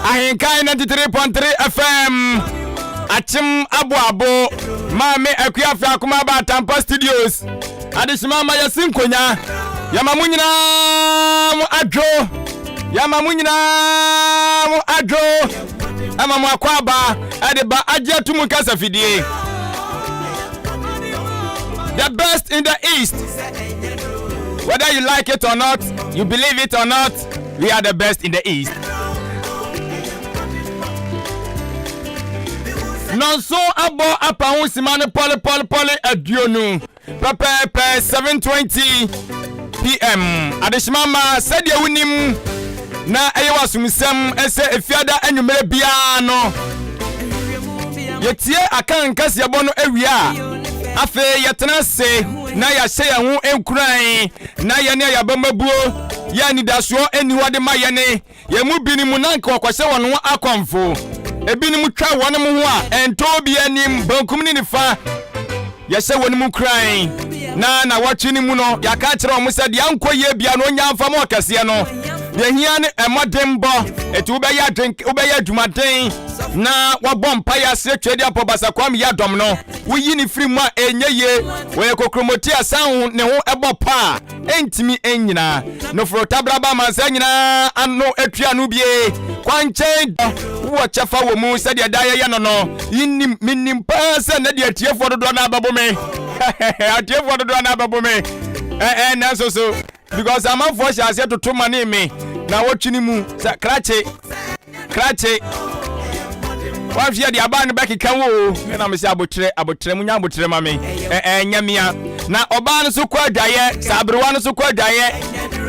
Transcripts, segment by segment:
Ahenkan 93.3 FM. Achim abo mame akuafa akoma ba Tampa Studios. Adishimama yasinkonya. Yamamunyina mu adwo. Yamamunyina mu adwo. Amamu akwaba adeba ajetumu kasa fidie. The best in the East. Whether you like it or not, you believe it or not, we are the best in the East. Nonso abo apa simane pole aduonu. Pepe 7:20 PM. Adeshimama said ya wunim na eyewa sumisem ese efiada anwumere bia no. Yetie Ahenkan Nkansah bono ewia. Afe yetena se na ya hye ya ho enkuran na ye ne ya bamabuo ya nidaso eniwade mayene ye mu binimu nanka okwhye wono akwamfo ebinimu twa wono mu ho a ento bi anim bankum ni nifa ye hye wono mu kran na watchini mu no ya ka kire omo se de ankoye bia no nya mfa mo kase no ye hia ne emodembo etu be ya drink ube ya dwumaden na wabompa ya se twedi apo basakwam ya dom no wuyi ni free mu a enyeye we kokromoti asan ne ho ebopa entimi enyina no frotabra ba mansa nyina ano etua no bie kwanche wo chefa wo mu se de daye ye no yinim minim pa se na de atiefo dodo na ababome atiefo dodo na ababome na so because amanfo sha ase totoma ne me na wotwini mu krache wafia di abane beki kanwo na me se abotre munya abotre ma me nyamia na oba no so kwa daye sabrewa no so kwa daye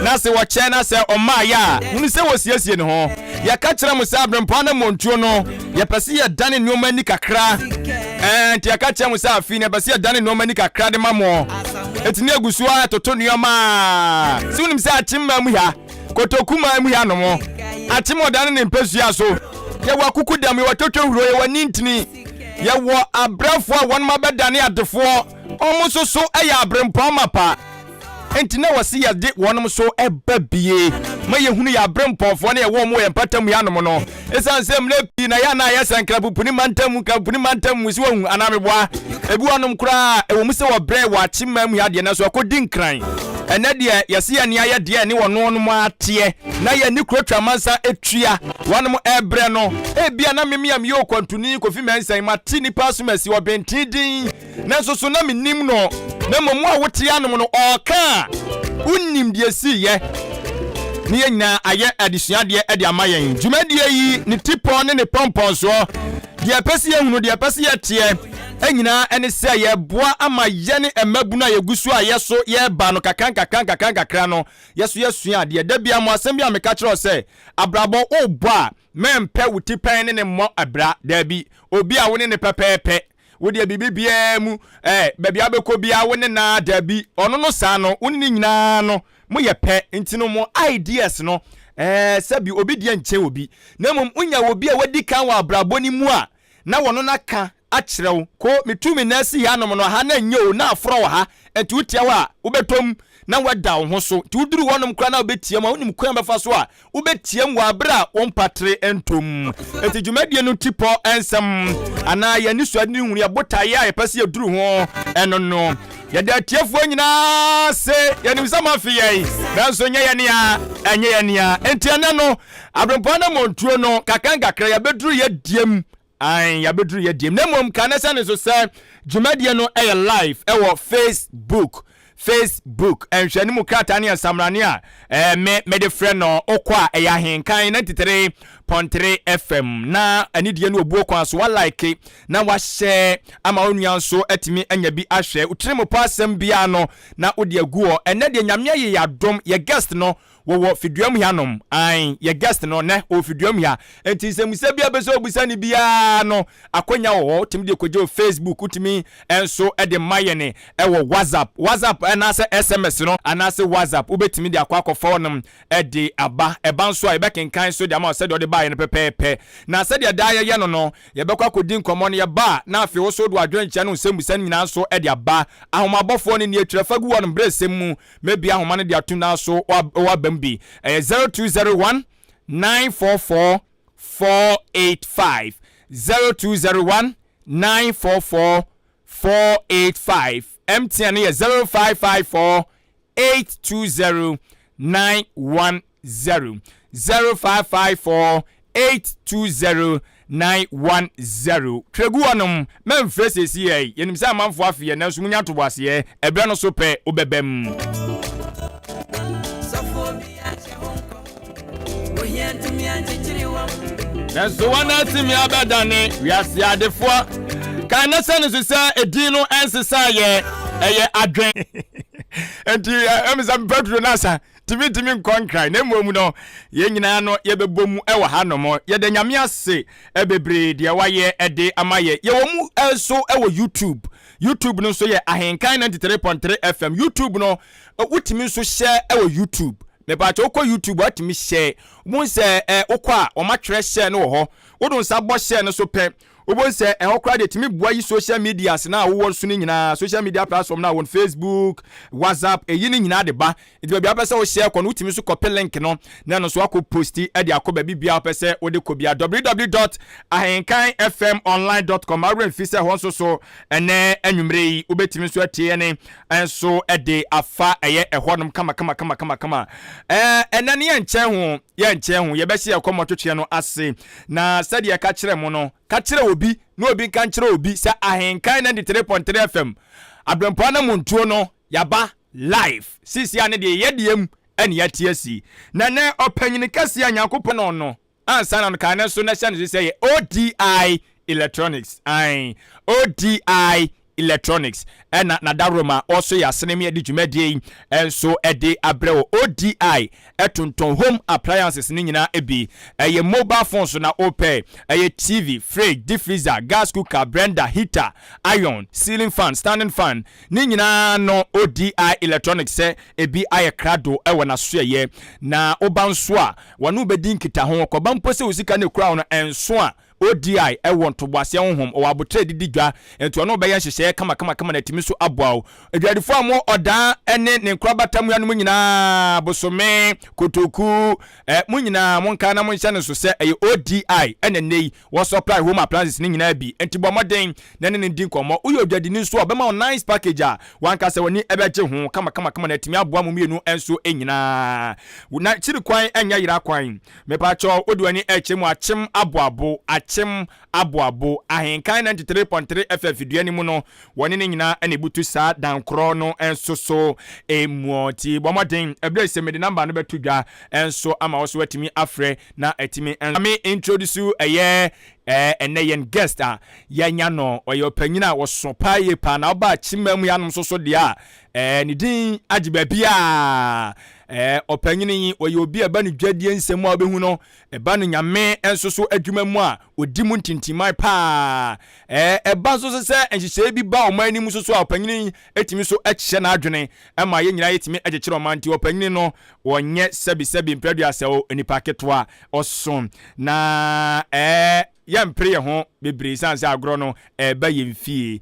na se wo che na se oma ya hunu se wo siesie ne ho ya ka kire mu se Abrempong Anamom Tuo no ya pese ya dane nneoma ni kakra nti ya ka kire mu se afi ne pese ya dane nneoma ni kakra de mamo etini agusua toto nneoma se hunim se achimma mu ya kotokuma mu ya no mo achimo dane ne mpesua so ye wa kuku dam ye wa toto huro ye wa nintini ye wo abrafo a won ma bedane adefo omo so eya Abrempong mapa enti na wasi ya de wonom so ebabie ma ye hunu ya Abrempong fo na ye wo mo ye patam ya no no esansem na pi na ya na ya sankra pupuni mantam si wo anameboa ebi wonom kura e wo mu se wo bre wa chimam ya de na so akodi nkran ene de yesi ya ne ya de ne wono no ate na ye ni kurotwa mansa etua wonom ebre no ebia na memiam ye okwantuni kofi mensan mati ni pasu mesi wo bentidin na so na minim no na momu a wote anom no oka unnim de si ye ni nyina aye adisua de ade amayen dwumadie yi ni tipo ne pompon so de pese ye hunu de pese ye tie enyina ene se ye boa ama ye ne emabu na ye gusu a ye so ye ba no kakra no yesu ade da bia mo asem bia me ka kire o se abrabo obo a mempe wuti pen ne mo abra da bi obi a woni ne pepepe wodi bibibia mu baby abeko bia woni na da bi ono no sa no woni nyina no mo ye pe ntino mo ideas no sabi obi de nche obi na mom unya obi a wadi kan wa abrabo ni mu a na wono na ka akyerew ko mitumi na si ya no ha na nyo na afro ha etu tia wa ubetom na wada ho so ti uduru wonom kra na obetiam a wonim kwan befa so a ubetiam wa bra won patre entom eti dwumadie no tipo ensem ana ya ni so ani hunu ya botaye a pese ya duru ho eno no ya da tiefo nyina se ya nim sama fi ye na so nya ya ne a enye ya ne a enti ana no Abrempong Anamom Tuo no kakra ya beduru ya diem ya beduru ya diem na mom kanesa ne so se dwumadie no e live e wo Facebook enhwani mu krata ne asamrane a me de friend no okwa e ya Ahenkan 93.3 FM na anidie no obuo kwa so wa like na wa share ama onua so atimi anya bi ahwe utremo pasem bia no na odi aguo ene de nyamya ye yadom ye guest no wo fiduam hianom ye guest no ne o fiduam hia enti semuse bia beso obusa ni bia no akonya wo timi de kojo Facebook utimi enso e de mayene e wo WhatsApp anase SMS no anase WhatsApp ubetimi de akwa phone e de aba e banso a e bekenkan so de ama se de ba ye no pepepe na se de da ye no ye bekwa kodi nkomo no ye ba na afi wo so do adwenche no semusa nyina so e de aba ahomabofo ne etrefagu won bresem mu mebi ahoma ne de atuna so wa 0201 944 485 0201 944 485 MTN is 0554 820 910 0554 820 910 Treguanum Memphis here yenim say amanfo afie na so munya to bwase ebra no so pe obebem na so wana timi abadane wiase adefo kan na se no so say edin no ensesa ye eye adwen enti emza pedro nasa timi nkonkran na emu no ye nyina no ye bebomu e wa hanom ye de nyame ase ebebre de waye ede amaye ye wo mu so e wo YouTube no so ye Ahenkan 93.3 FM YouTube no utimi so share e wo YouTube me ba cho ko YouTube atimi share mu se okwa o ma twere share no ho wodun sa bo share no so pe Obon say ehokra de timi bua yi social media na wo so ni nyina social media platform na won Facebook, WhatsApp eyi ni nyina de ba enti bia pese wo share ko no timi so copy link no na no so akọ posti e de akọ ba bia pese wo de ko bia www.ahenkanfmonline.com awen fi se ho so ene anwumre yi obetimi so atie ne enso e de afa eye ehonom kama ene ne ye nche ho ye be share komototwe no ase na sade ye ka kire mo no ka kire obi no obi kan kire obi sa Ahenkan 93.3 FM Abrempong Anamom Tuo no yaba live sisi ane de yediem ene yatiasi na ne opanyini kase anyankopon no ansa na no kan so na hye no say ODI Electronics ODI Electronics na daroma also ya senemi edi dwumadie enso ede abrewo ODI etonton home appliances ni nyina ebi eye mobile phones na opay eye TV, fridge, deep freezer, gas cooker, blender, heater, iron, ceiling fan, standing fan ni nyina no ODI Electronics ebi aye krado ewo na so ye na obanso a wonu bedi nkita ho ko bampo se usika ne kura no enso a ODI want to bwase honhom o abotre dididwa ento no be yan hyehye kama na timi so aboawo adwadifo amo oda ene ne nkrabatam ya no nyina bosome kotoku mu nyina monka na monhye ne so se ODI ene nei wo supply home appliances ni nyina bi enti bomoden na ne ndi nkomo uyo odwadini so obema nice package a wanka se woni ebeje ho kama na timi aboa mu mienu enso enyina na chiri kwan enya yira kwan mepacho odwani echemu achem aboabo Chim Abuabo Ahenkan 93.3 FM viduani mu no woni ne nyina ene butu sa dankro no enso so emuoti bomoden ebre se me de number no betudwa enso ama wo so atimi afre na atimi me introduce eye yen guest yanya no oyo panyina wo so paye pa na oba chimam yanom so de a ni din agiba bia opanyini oyo obi aba no dwadie nsem a obehu no eba no nyame enso so adwuma mu a odi mu ntintimai pa eba so se enhyehyɛ bi ba omani mu so opanyini etimi so ehye na adwene ema ye nyina yetimi agekere omanti opanyini no wonye sebi mpredua sewo enipa ketwa osom na yampre ye ho bebre sanse agro no eba yemfie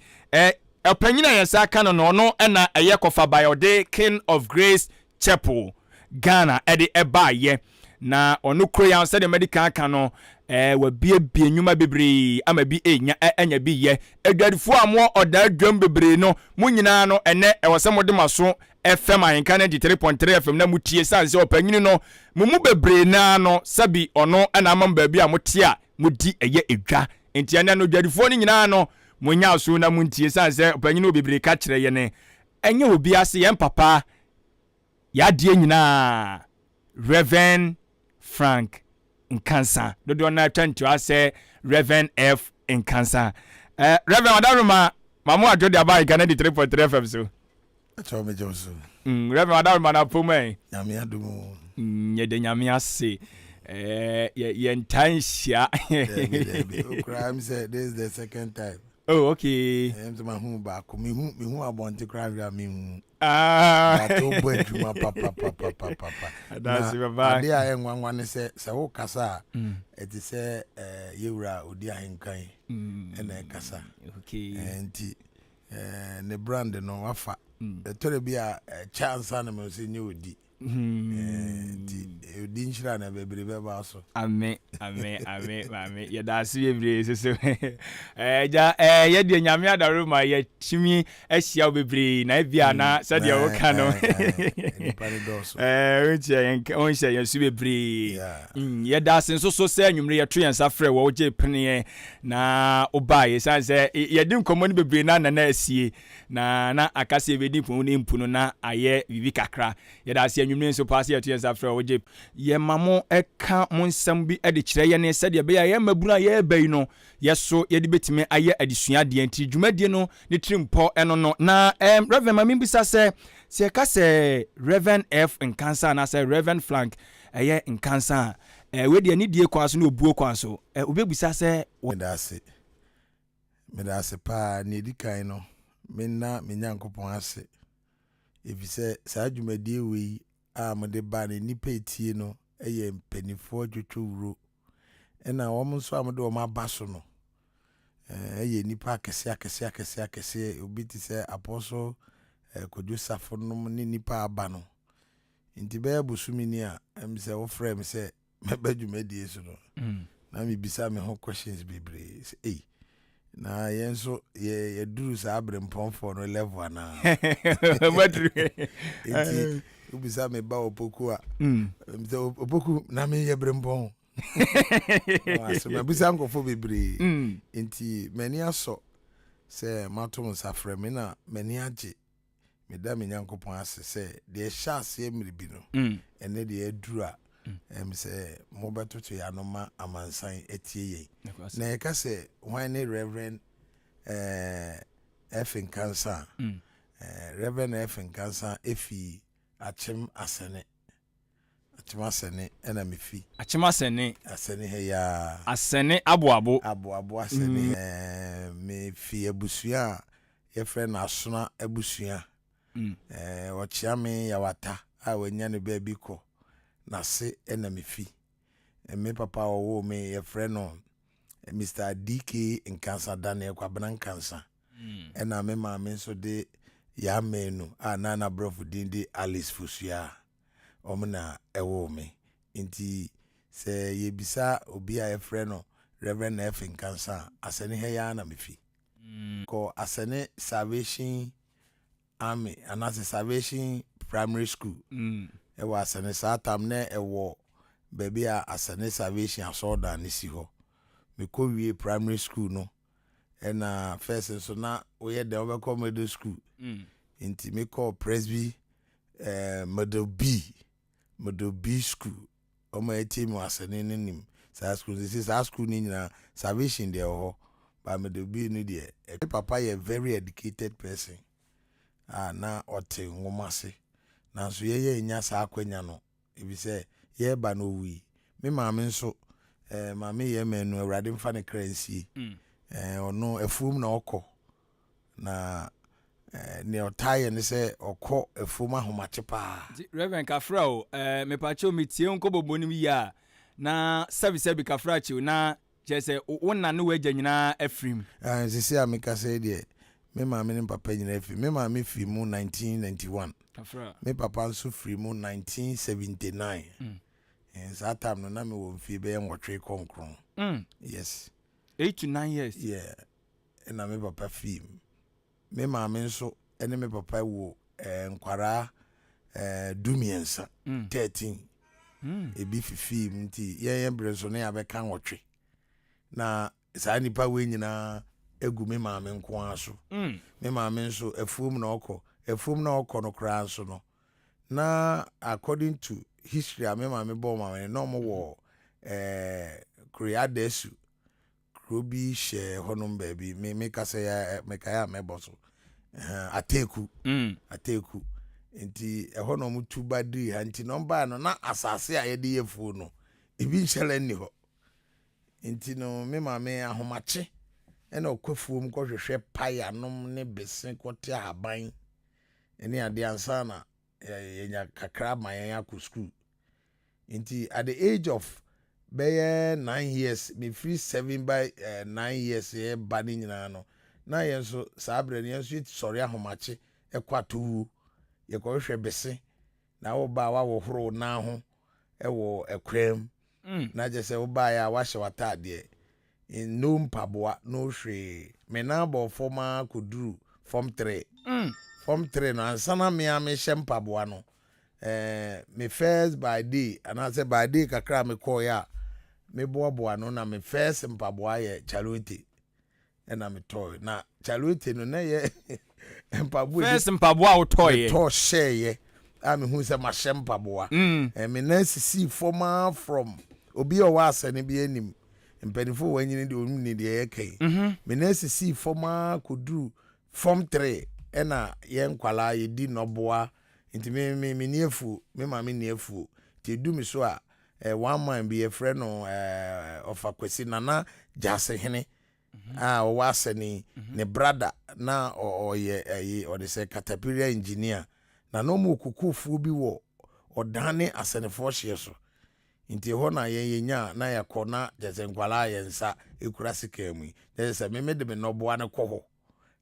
opanyina yesa ka no no na eye kofa biode King of Grace Chapel Ghana ede eba ye na onu kro ya se de medical ka no wa bie nyuma bebre ama bi enya bi ye adwadifo amo oda dwam bebre no mu nyina no ene ewose mode maso FM Ahenkan 93.3 FM na mutie sanse opanyini no mu bebre na no sabi ono na amam ba bi a motia mudi eye edwa enti ene no adwadifo ni nyina no munya so na muntie sanse opanyini bebre ka kire ye ne enye obi ase ye papa ya die nyina Reverend Frank Nkansah dodo na tantu ase Reverend F Nkansah Reverend Adaruma mamu adode abai Ghana 93.3 FM so acho me joso Reverend Adaruma na pomai nyame adumu ye de nyame ase ye ntanhia crime said this is the second time. Oh, okay. I'm to my home back. Me who I want to cry with me. That's baba. There I am one say so kasa. It is Yura Udi Ahenkan and kasa. Okay. And the brand no wafa. The told be a chance animals in you di. Di nhyira na bebre beba so. Amen. Ya da se bebre so. Ja ye de nyame adaro ma ye timi ahia bebre na bia na se de wo ka no. Onche ye su bebre. Ye da se so se anwumre ye to yen safre wo je pene na oba ye san se ye di nkomo ni bebre na asie na akase be di pon ni mpuno na aye bibi kakra. Ye da se anwumre so pass ye to yen safre wo je ye mamo eka monsam bi ade kire ye ne se de be ye mabuna ye bai no ye so ye de betime aye adesua de anti dwumadie no ne trimpo eno no na Reverend Mami bisa se ka se Reverend F Nkansah na se Reverend Frank eye Nkansah we de ni die kwaso na obuo kwaso obebisa se medase pa ne dikan no menna menyankopon ase efise sa dwumadie we a mo de ba ne nipa etie no eye mpanifo adwotworo ena wo mo so amode wo mabaso no eye nipa akese obi ti se apostle kodwosafo no ne nipa aba no nti be busumini a em se wo frɛ me se mebadwumadie so no na me bisa me ho questions bebre na yenso ye duru sa Abrempong no level ana madru nti ubisa me ba opoku a opoku na me ye Abrempong so me bisa nkofo bebre nti mani aso se matom safre me na mani age me da me nyankopon ase se de hyase emribi no ene de aduru a say mobeto to ya no ma amansan etie ye na ye ka se why ne Reverend F Nkansah Reverend F Nkansah efi achem asene ena mefi achem asene he ya asene abo asene me fi abusua ye friend asona abusua wo chiame ya wata a wanya ne ba bi ko na se ena mefi me papa wo me ye friend no Mr. DK Nkansah Daniel Kwabena Nkansah ena me ma me so de ya menu a na brofu dindi Alice Fusua omna ewo me nti se ye bisa obi a ye friend no Reverend F Nkansah asene he ya na mefi ko asene Salvation Army anase Salvation Primary School ewa asene satam na ewo baby a asene Salvation asoda ni si ho me ko wie primary school no ena first so na we de obekọ middle school nti me ko Presby middle B school o ma eti mi asene nim sa school this is school ni na Salvation de ho ba middle B ni de papa ye very educated person na ote ngomase na so ye nya sa akwanya no ebi se ye ba no wi me maame nso maame ye menu awrade mfa ne kransie ono efum na okọ na ne otaye ne se okọ efum ahomache pa Reverend Kafra o me pacho metie nko bobonim ya na service bi Kafra chi na je se wonna no waja nyina afrim sisi ameka se de me maame ne papa nyina afrim me maame fi mu 1991 Kafra me papa nso fi mu 1979 that time no na me wo mfi be nwotwe konkron yes 8 to 9 years yeah na me papa fi me maame nso ene me papa wo nkwara dumiensa 13 ebi fifi nti ye breso na ya be kan nwotwe na saa nipa we nyina egu me maame nko aso me maame nso efuom na okọ no kra nso no na according to history me maame bo maame no mo wo Kriadesu Krobi she honom baby me kasa ya me kaya me boso ateku nti honom tuba di anti number no na asase a ye de yefu no ebi nhyele ni ho nti no me maame ahomache ena okwafuom ko hwehwe paya nom ne besen kote aban ene ade ansa na yenya kakra ma yenya ku school nti at the age of 9 years me free 7 by 9 years ye bani nyina no na yenso sabre ne yenso sorry ahomache ekwato ye ko hwehwe bese na wo ba wa wo horo na ho ewo ekwem na je se wo ba ya wa hye watade no mpaboa no hwe me na bo forma koduru form 3 form 3 no ansana me a me hye mpaboa no me first by day and I say by day kakra me call ya me boaboa no na me first mpaboa ye chaluti na me toy na chaluti no na ye mpaboa first mpaboa wo toy to share ye a me hu se ma hye mpaboa me na sisi former from obi o wa asane bi anim mpanifo wanyini de onum ni de ye kai me na sisi former koduru form 3 na ye nkwala ye di noboa nti me niefu me ma me niefu ti du mi so a one man be a friend of Kwasi Nana jase hene o wasani ne brother na o ye o de say caterpillar engineer na no mu kukufu bi wo odane asenefo hye so nti ho na ye nya na ya kona jase nkwala ye nsa ekura sika mu jase me de me noboa ne kɔ ho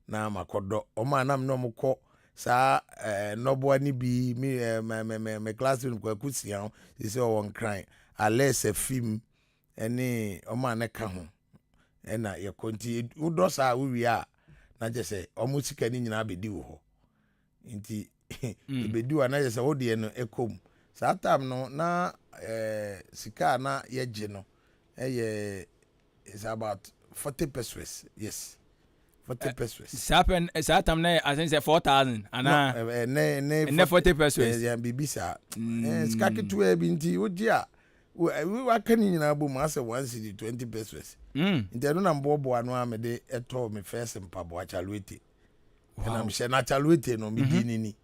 na makodo o ma nam no mukɔ sa noboa ni bi me classroom kwa kusia se o won cry ales a film ene o ma ne ka ho ena ye konti udo sa wi a na je se o mu sika ni nyina bedi wo ho nti bedi wa na je se wo de no ekom sa tam no na sika na ye je no is about 40 pesos yes 40 pesos. Satam na I think say 4,000 ana ne 40 pesos. Ya bibisa. Skaki tu e binti ogia. We wa kan nyina bo ma say 120 pesos. Nti no na mbobo anu amede eto me first mpabo achaluete. Na mhye na achaluete no me di nini.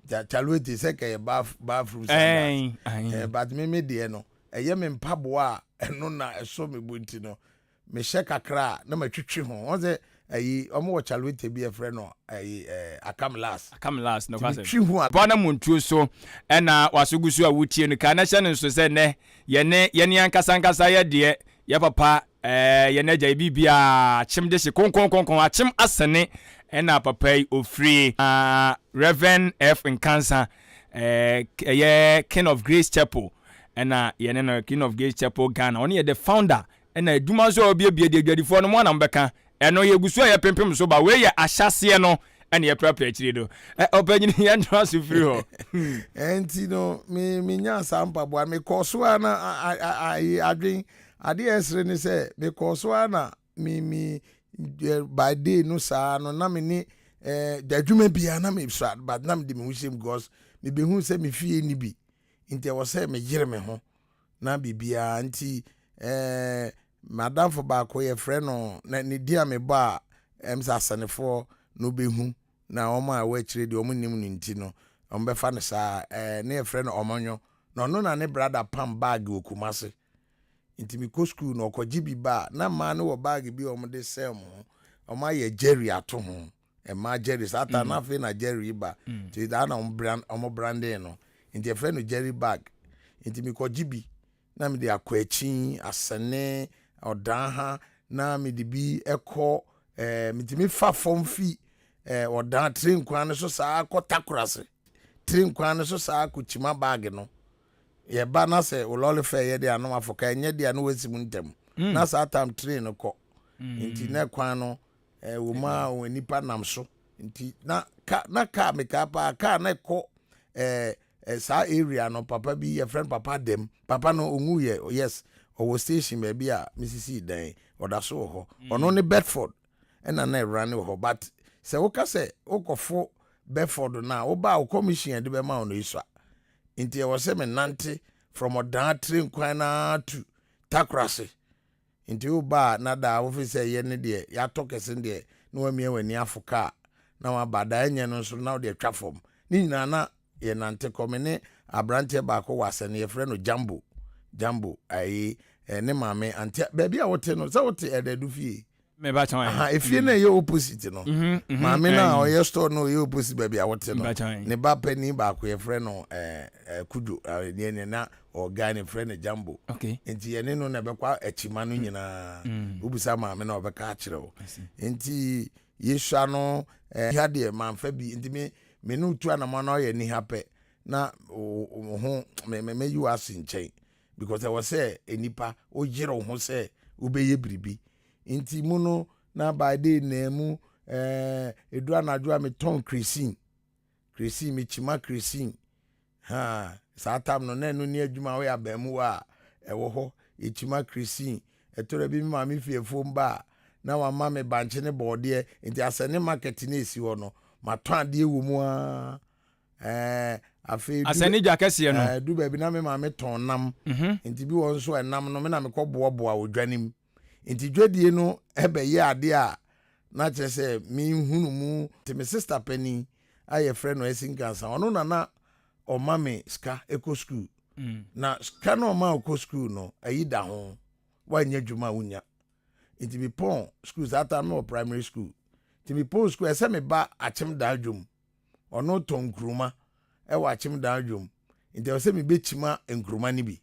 Achaluete se ke bathroom standard. But me de no. Eye me mpabo a eno na eso me bunti no. Me hye kakra na matwitwi ho. Won say ayi omo chaluete bi e friend no ayi akam last no kwase bona muntu so na wasogusu a wutie no ka na hye no so se ne ye ankasa ye de ye papa ye na ja bibia chim de hye konkon achim asene na papa yi ofri Reverend Nkansah ye King of Grace Chapel na ye no King of Grace Chapel Ghana on ye the founder na eduma so obi de adwadifo no mo na mbeka eno ye gusu ya pempem so ba we ye ahyase no ene ye prapra chiri do opanyin ye ndra so firi ho enti no me nya sampa bo me koso ana adwen ade esre ni se me koso ana me by day no sa no na me ni dadwuma bia na me so but na me de me hushim because me be hu se me fie ni bi nti wo se me yire me ho na bibia nti madam for back ye friend no na ni dia me ba emsa sanefo no behu na o ma we kire de o nim no nti no o be fa ne sa na ye friend omonyo no na ne brother pam bag okumase nti mi ko school no ko gibi ba na ma ne wo bag bi o mo de sem o ma ye jerry ato ho e ma jerry sata na fe na jerry ba ti da na o branding no nti ye friend no jerry bag nti mi ko gibi na mi de akwachi asane odan na me de bi ekọ mitimi fa form fi odan train kwan so saa akọ takurase train kwan so saa akọchima bag no ye ba na se olole fe ye de anu afoka enye de anu wesimu ntem na saa tam train kọ nti na kwan no wo ma wo nipa nam so nti na ka me ka pa ka na kọ saa area no papa bi ye friend papa dem papa no ongu ye yes owo station baby a Mississippi dan odaso ho ono ne Bedford na run ho but se wo ka se okofo Bedford na wo ba wo commission de be ma ono iswa nti e wo se me nante from odan train kwan na to takrase nti wo ba na da wo fi se ye ne de ya tokese de na wa mie wani afoka na wa bada enye no so na wo de twafom ni nyina na ye nante komene abrante ba ko wasane ye frɛ no Jambo ai ne mame ante baby a wote no za wote ededu fie me ba chan aha efie na ye opposite no mame na o ye store no ye opposite baby a wote no ne ba pani ba ko ye frɛ no kudu ne na organi frɛ no Jambo okay enti ye ne no na be kwa achima no nyina obusa mame na obeka a kire wo enti yesua no ya de manfa bi enti me no tu anama na o ye ni hape na ho me you asin chain because I was say enipa o yire ho say ubeye biribi inti mu no na by day na mu edu anadwo a me ton cresin me chima cresin ha sa tam no na enu ni adwuma we abamu a ewo ho echima cresin etora bi ma me fiefo mba na wa ma me banche ne bode inti asene market na esi ho no ma ton ade ewo mu a afi asani dwa kese no du ba bi na me ma me ton nam inti bi won so enam no me na me kɔ boaboa odwanim inti dwadie no ebe ye ade a na kire se mi hunu mu te me sister penny aye friend no Kwasi Nkansah ono na o ma me ska eco school na ska no ma eco school no ayi da ho wanya dwuma wunya inti bi pon school ata no primary school inti bi pon school ese me ba achem da dwum ono ton nkruma e wa achem da dwum inti ese me bechima nkruma ni bi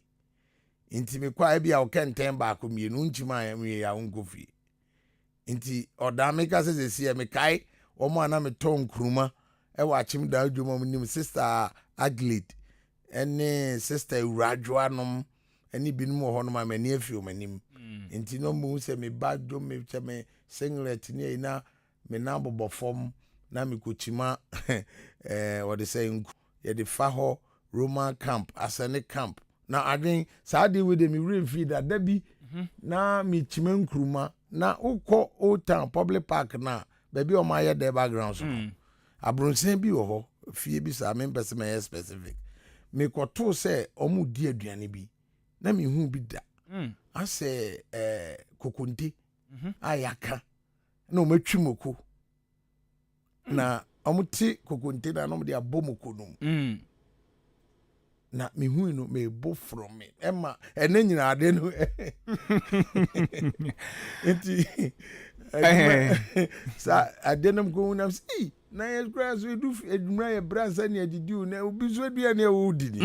inti me kwa bia o kenten ba ko mienu nchima ya nkofi inti odame ka se sie me kai o mo ana me ton nkruma e wa chim da dwuma mu nim sister Aglid ene sister Uradwa nom ene binum ho no ma mani afi o manim inti no mu se me ba dwo me che me singlet ni na me na bobofom na me kochima what they say ye the faho Roman camp asane camp na adwen saade we de me rain feed da bi na me chima nkruma na ukọ Old Town public park na baby o ma ye the background so abronsen bi wo ho fie bi sa me pese me specific me kwoto se omu di aduane bi na me hu bi da ase kokonte ayaka na o matwi moko na omuti kokonte na no de abomoko num na me hu no me bo from me ema ene nyina ade no enti sa ade nam ko nam si na yes grass we do edumra ye bransa ne adidi na obi so dua ne wodi ni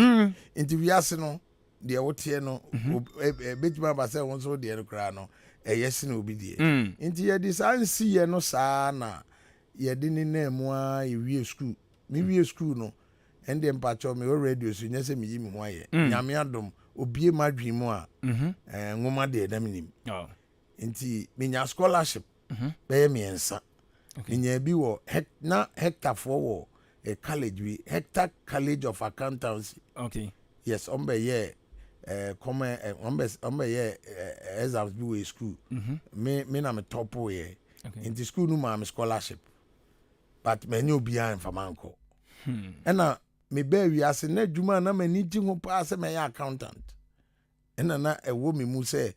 enti wiase no de wote no betima ba se won so de no kra no yes na obi de enti ye di sansi ye no sa na ye di ni na mu a ye wie school mi wie school no ende mpacho me radio so nyese me yi me ho aye nyame adom obie madwen mu a ngoma de na minim enti menya scholarship be me ensa menya bi wo hectare for wo a college we Hector College of Accountancy okay yes ombe ye come ombe ye exams bi we school me na me top we enti school no ma me scholarship but menya obi an famanko ena me ba wiase na dwuma na mani ji ho pa se me ya accountant ena na ewo me mu se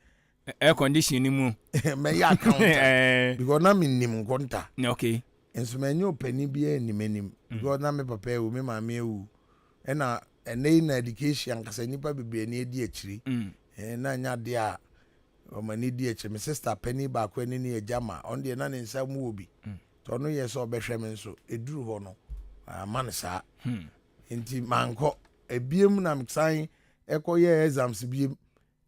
air condition ni mu me ya accountant because na me nim konta okay enso me nyo pani bia ni menim because na me papa ewu me mama ewu ena na education kasa nipa bebe na edi akiri na nya de a o mani di akiri me sister pani ba ko ni ne ejama on de na ne nsa mu obi to no ye so behwe me nso eduru ho no man sa inti manko ebiem na msan ekoye exams biem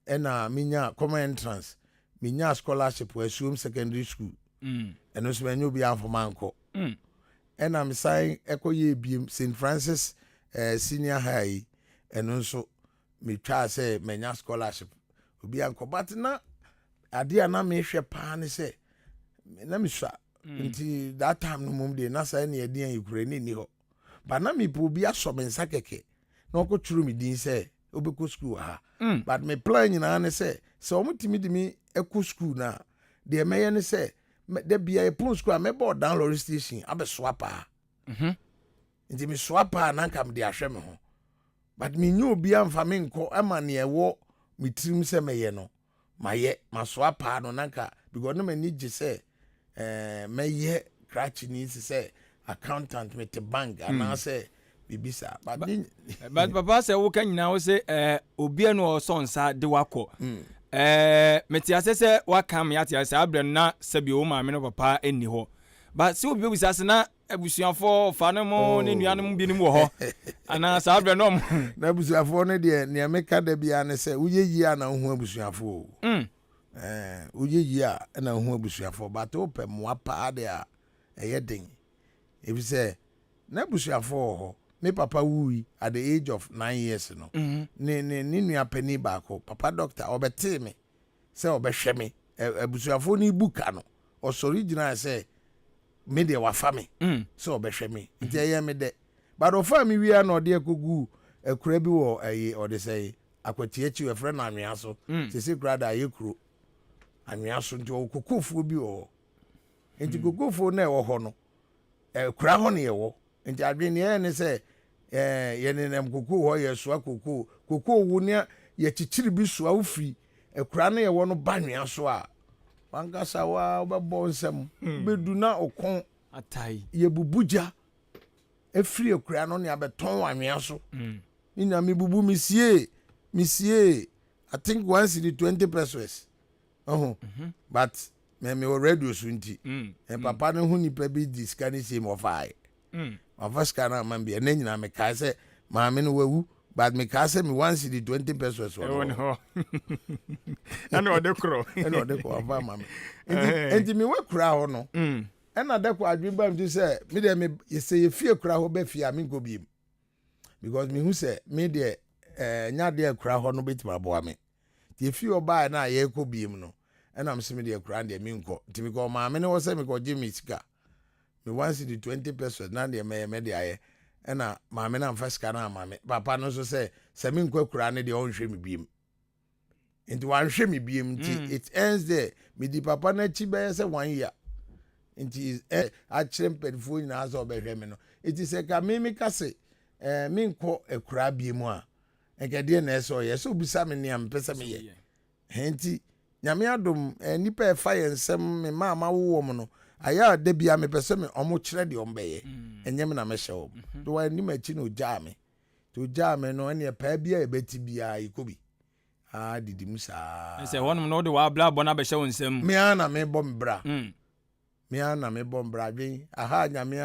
ena minya common entrance minya scholarship for Assume Secondary School eno so menyo bi afo manko ena msan ekoye biem St Francis Senior High eno so mi twa say menya scholarship obi anko but na ade na me hwe pa ne say na me swa inti that time no mum de na say na ye den Ukraine ni ho but na me po bi aso me nsa keke na okọ churu me din say obeko school ha but me plan nyina ne say so omutimi di mi eko school na de meye ne say de bia e pon school me board down lorry station abe swapa nti me swapa na nka me de ahwe me ho but me nyu obi amfa me nko ama ne ewo me tirim say meye no maye maswapa no nanka because no mani je say meye cratch ni say accountant with the bank and I say bibisa but papa say wo kan nyina wo say obi no sonsa de wako meti asese wakam ya ti ase abre na sabi wo ma me no papa eni ho but se obi bisa se na abusuafo fa no mo ne nuanom bi ni wo ho ana sa abre no na abusuafo ne de ne meka da bia ne se uyeyi a na hu abusuafo uyeyi a na hu abusuafo but o pe mo apa ade a eye den if say na busuafo ho me papa wui at the age of 9 years no ne nua pani baako papa doctor obete me say obehwe me abusuafo ni buka no osori gina say me de wafa me so obehwe me nti eye me de but ofa me wi na ode akogu akura bi wo ayi ode say akwati achi we friend na anwea so sese kura da yekuro anwea so nti okokofo bi wo nti kokofo na e wo ho no kura ho ne ye wo nti adwene ye ne say ye ne nam koko ho ye so koko wu ne ye chichiri bi so awfri ekura na ye wo no banwea so a wankasa wa obebo nsem bedu na okon atai ye bubuja efri ekura no ne abeton anwea so ina me bubu misie I think once in the 20 pesos but me radio so nti papa no hu nipa bi discount same of I first can man be na nyina me ka say maame no wawu but me ka say me once in the 20 pesos one ho ana ode kro ava maame enti me wakura ho no na de ko adweba mti say me de me say ye fie kura ho ba fie a me go biem because me hu say me de nya de kura ho no betima boa me ti fie oba na ye ko biem no na me se me de kura de me nko ti me ko maame no say me ko Jimmy sika me once in the 20 pesos na de me de aye na maame na mfa sika na maame papa no so say se me nko kura ne de onhwe me biem nti wanhwe me biem nti it ends there me di papa na chi be say 1 year nti a chrem pedifo nyina aso obehwe me no iti se ka me ka se me nko ekura biem a enkede na eso ye so bisa me ne am pese me ye nti nyame adom nipa e fa ye nsem me mama wo mo no aya da bia me pese me omo kire de ombeye enyem na me hye to wa ni machi no jame to jame no ene pa bia e beti bia ikobi didi musa say wonum no de wa bla bona be hye wonsem me ana me bom bra me ana me bom bra dwen aha nyame